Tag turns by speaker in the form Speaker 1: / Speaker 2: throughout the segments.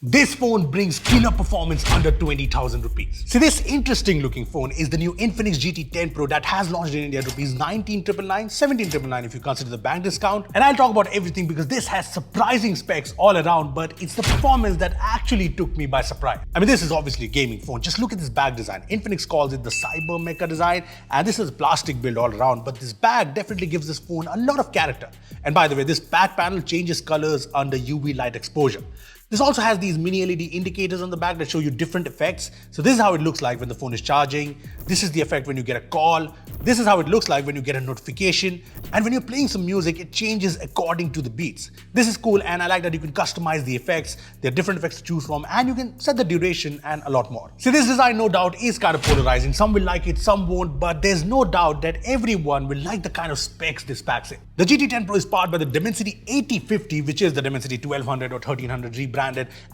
Speaker 1: This phone brings killer performance under 20,000 rupees. See, this interesting looking phone is the new Infinix GT10 Pro that has launched in India at rupees 19,999, 17,999 if you consider the bank discount. And I'll talk about everything because this has surprising specs all around, but it's the performance that actually took me by surprise. I mean, this is obviously a gaming phone. Just look at this bag design. Infinix calls it the cyber mecha design, and this is plastic build all around, but this bag definitely gives this phone a lot of character. And by the way, this back panel changes colors under UV light exposure. This also has these mini LED indicators on the back that show you different effects. So this is how it looks like when the phone is charging. This is the effect when you get a call. This is how it looks like when you get a notification. And when you're playing some music, it changes according to the beats. This is cool, and I like that you can customize the effects. There are different effects to choose from, and you can set the duration and a lot more. See, this design, no doubt, is kind of polarizing. Some will like it, some won't, but there's no doubt that everyone will like the kind of specs this packs in. The GT10 Pro is powered by the Dimensity 8050, which is the Dimensity 1200 or 1300 rebranded.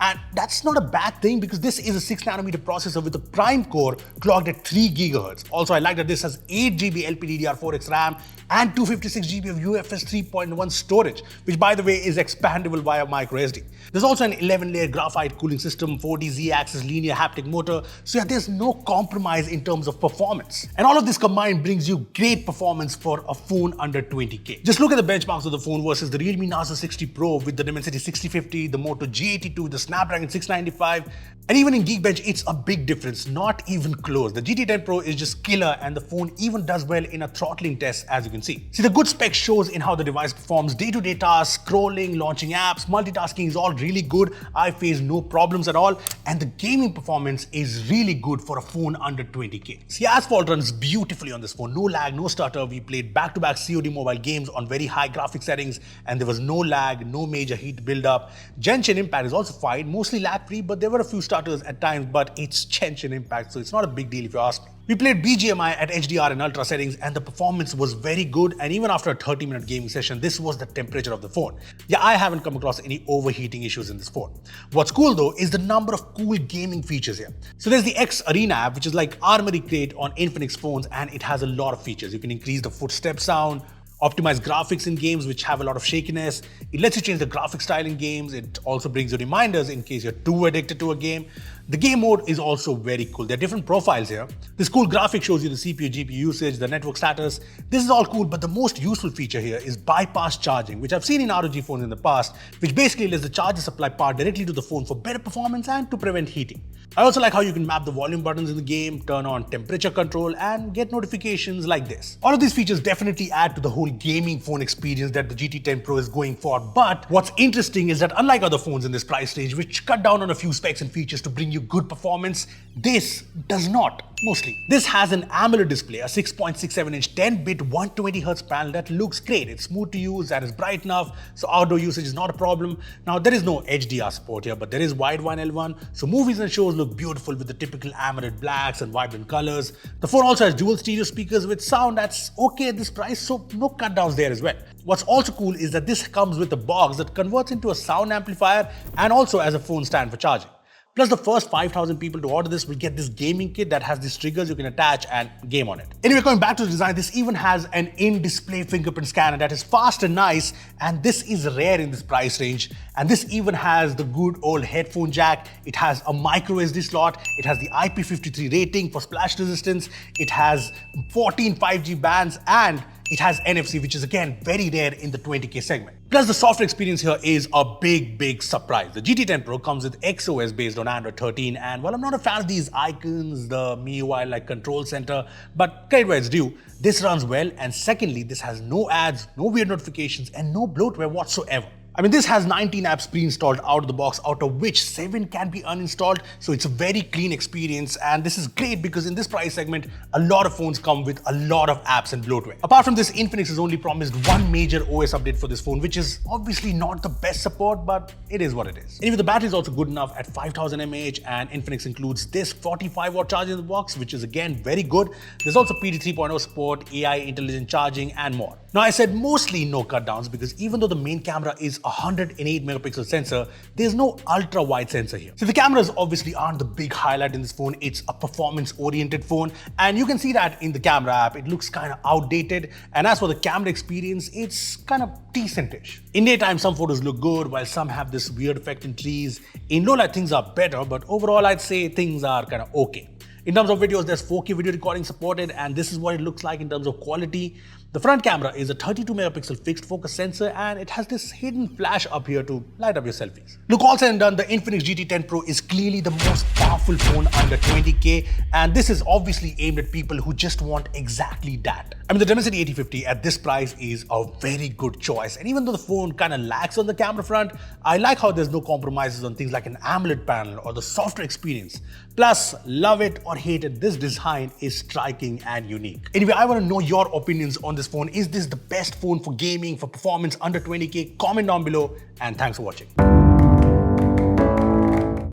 Speaker 1: And that's not a bad thing because this is a 6nm processor with a prime core clocked at 3 GHz. Also, I like that this has 8GB LPDDR4X RAM and 256GB of UFS 3.1 storage, which by the way is expandable via microSD. There's also an 11-layer graphite cooling system, 4D Z-axis linear haptic motor, so yeah, there's no compromise in terms of performance. And all of this combined brings you great performance for a phone under 20K. Just look at the benchmarks of the phone versus the Realme Nasa 60 Pro with the Dimensity 6050, the Moto G82, the Snapdragon 695, and even in Geekbench, it's a big difference, not even close. The GT10 Pro is just killer, and the phone even does well in a throttling test, as you can see. See, the good spec shows in how the device performs day-to-day tasks, scrolling, launching apps, multitasking is all really good. I face no problems at all, and the gaming performance is really good for a phone under 20K. See, Asphalt runs beautifully on this phone. No lag, no stutter. We played back-to-back COD mobile games on very high graphic settings, and there was no lag, no major heat buildup. Genshin Impact is also fine, mostly lag-free, but there were a few stutters at times, but it's Genshin Impact, so it's not a big deal if you ask me. We played BGMI at HDR and Ultra settings, and the performance was very good, and even after a 30-minute gaming session, this was the temperature of the phone. Yeah, I haven't come across any overheating issues in this phone. What's cool though is the number of cool gaming features here. So there's the X Arena app, which is like Armory Crate on Infinix phones, and it has a lot of features. You can increase the footstep sound, optimize graphics in games which have a lot of shakiness. It lets you change the graphic style in games. It also brings you reminders in case you're too addicted to a game. The game mode is also very cool. There are different profiles here. This cool graphic shows you the CPU, GPU usage, the network status. This is all cool, but the most useful feature here is bypass charging, which I've seen in ROG phones in the past, which basically lets the charger supply power directly to the phone for better performance and to prevent heating. I also like how you can map the volume buttons in the game, turn on temperature control, and get notifications like this. All of these features definitely add to the whole gaming phone experience that the GT10 Pro is going for. But what's interesting is that unlike other phones in this price range, which cut down on a few specs and features to bring you good performance, this does not. Mostly. This has an AMOLED display, a 6.67-inch 10-bit 120Hz panel that looks great. It's smooth to use and is bright enough, so outdoor usage is not a problem. Now, there is no HDR support here, but there is Widevine L1, so movies and shows look beautiful with the typical AMOLED blacks and vibrant colors. The phone also has dual stereo speakers with sound that's okay at this price, so no cutdowns there as well. What's also cool is that this comes with a box that converts into a sound amplifier and also as a phone stand for charging. Plus, the first 5,000 people to order this will get this gaming kit that has these triggers you can attach and game on it. Anyway, going back to the design, this even has an in-display fingerprint scanner that is fast and nice, and this is rare in this price range. And this even has the good old headphone jack. It has a micro SD slot. It has the IP53 rating for splash resistance. It has 14 5G bands, and it has NFC, which is again very rare in the 20K segment. Plus, the software experience here is a big surprise. The GT10 Pro comes with XOS based on Android 13, and while I'm not a fan of these icons, the MIUI like control center, but credit where it's due, this runs well, and secondly, this has no ads, no weird notifications, and no bloatware whatsoever. I mean, this has 19 apps pre-installed out of the box, out of which 7 can be uninstalled, so it's a very clean experience, and this is great because in this price segment, a lot of phones come with a lot of apps and bloatware. Apart from this, Infinix has only promised one major OS update for this phone, which is obviously not the best support, but it is what it is. Anyway, the battery is also good enough at 5000 mAh, and Infinix includes this 45-watt charger in the box, which is again very good. There's also PD 3.0 support, AI intelligent charging, and more. Now I said mostly no cut-downs because even though the main camera is a 108 megapixel sensor, there's no ultra-wide sensor here. So the cameras obviously aren't the big highlight in this phone. It's a performance-oriented phone, and you can see that in the camera app. It looks kind of outdated, and as for the camera experience, it's kind of decentish. In daytime, some photos look good, while some have this weird effect in trees. In low light, things are better, but overall, I'd say things are kind of okay. In terms of videos, there's 4K video recording supported, and this is what it looks like in terms of quality. The front camera is a 32 megapixel fixed focus sensor, and it has this hidden flash up here to light up your selfies. Look, all said and done, the Infinix GT10 Pro is clearly the most powerful phone under 20K, and this is obviously aimed at people who just want exactly that. I mean, the Dimensity 8050 at this price is a very good choice, and even though the phone kind of lacks on the camera front, I like how there's no compromises on things like an AMOLED panel or the software experience. Plus, love it or hate it, this design is striking and unique. Anyway, I want to know your opinions on this phone. Is this the best phone for gaming, for performance under 20K? Comment down below, and thanks for watching.